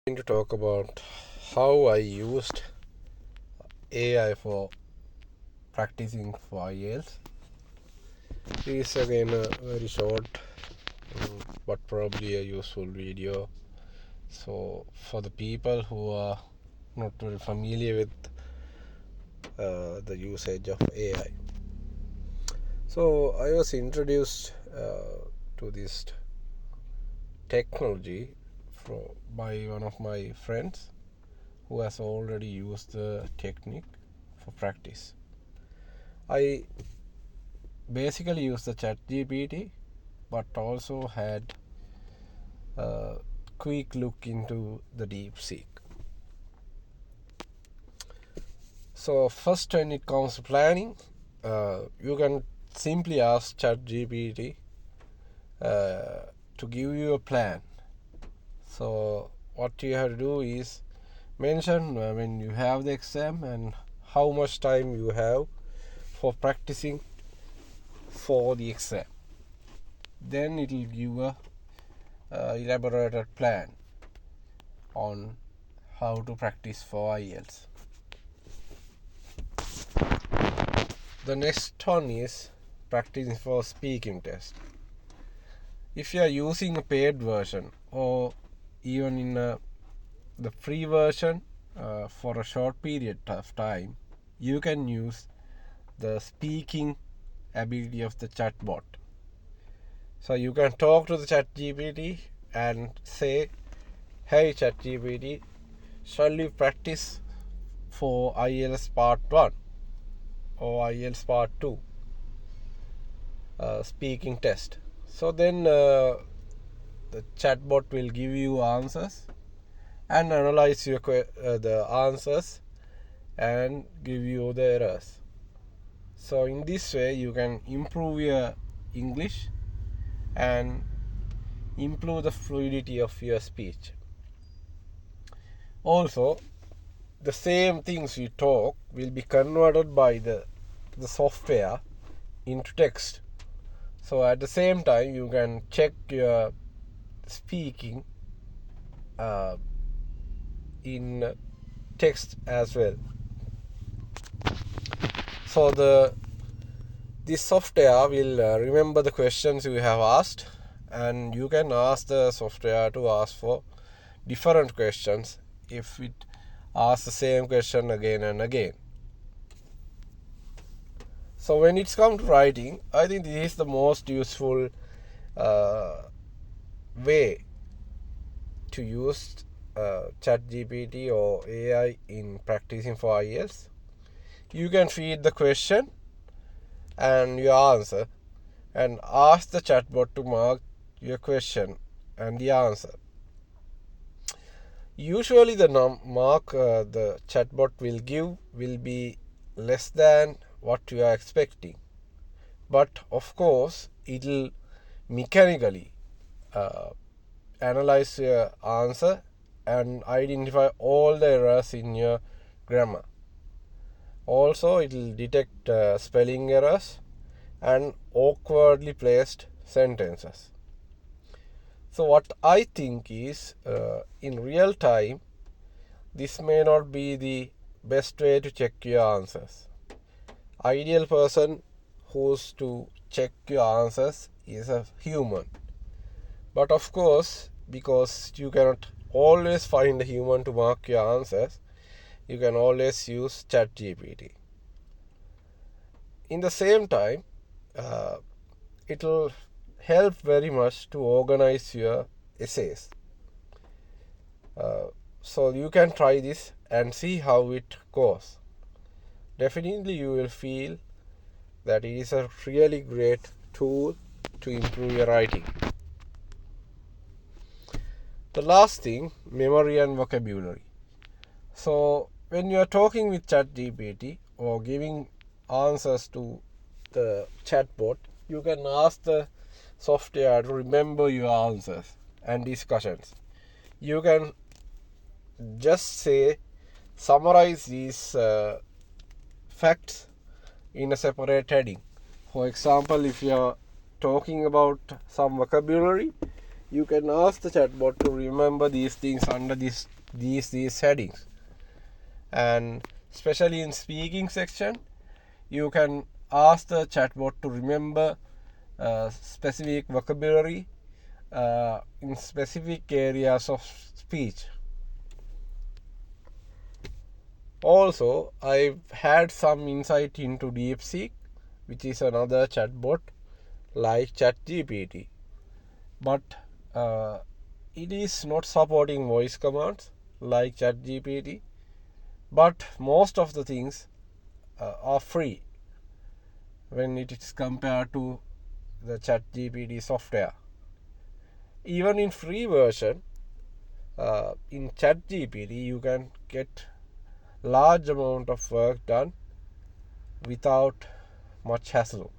Going to talk about how I used AI for practicing for IELTS. This is again a very short but probably a useful video. So for the people who are not very familiar with the usage of AI. So I was introduced to this technology by one of my friends who has already used the technique for practice. I basically used the ChatGPT, but also had a quick look into the DeepSeek. So first, when it comes to planning, you can simply ask ChatGPT to give you a plan. So what you have to do is mention when you have the exam and how much time you have for practicing for the exam. Then it will give a elaborated plan on how to practice for IELTS. The next one is practicing for speaking test. If you are using a paid version or even in the free version for a short period of time, you can use the speaking ability of the chatbot. So you can talk to the ChatGPT and say, "Hey ChatGPT, shall we practice for IELTS Part 1 or IELTS Part 2 speaking test?" So then the chatbot will give you answers and analyze the answers and give you the errors. So in this way you can improve your English and improve the fluidity of your speech. Also, the same things you talk will be converted by the software into text. So at the same time you can check your speaking in text as well. So this software will remember the questions you have asked, and you can ask the software to ask for different questions if it asks the same question again and again. So when it's come to writing, I think this is the most useful way to use ChatGPT or AI in practicing for IELTS. You can feed the question and your answer and ask the chatbot to mark your question and the answer. Usually the mark the chatbot will give will be less than what you are expecting, but of course it will mechanically analyze your answer and identify all the errors in your grammar. Also it will detect spelling errors and awkwardly placed sentences. So what I think is in real time this may not be the best way to check your answers. Ideal person who's to check your answers is a human. But of course, because you cannot always find a human to mark your answers, you can always use ChatGPT. In the same time, it will help very much to organize your essays. So you can try this and see how it goes. Definitely you will feel that it is a really great tool to improve your writing. The last thing, memory and vocabulary. So when you are talking with ChatGPT or giving answers to the chatbot, you can ask the software to remember your answers and discussions. You can just say, summarize these facts in a separate heading. For example, if you are talking about some vocabulary, you can ask the chatbot to remember these things under these headings. And especially in speaking section, you can ask the chatbot to remember specific vocabulary in specific areas of speech. Also, I've had some insight into DeepSeek, which is another chatbot like ChatGPT, but it is not supporting voice commands like ChatGPT, but most of the things are free when it is compared to the ChatGPT software. Even in free version, in ChatGPT, you can get large amount of work done without much hassle.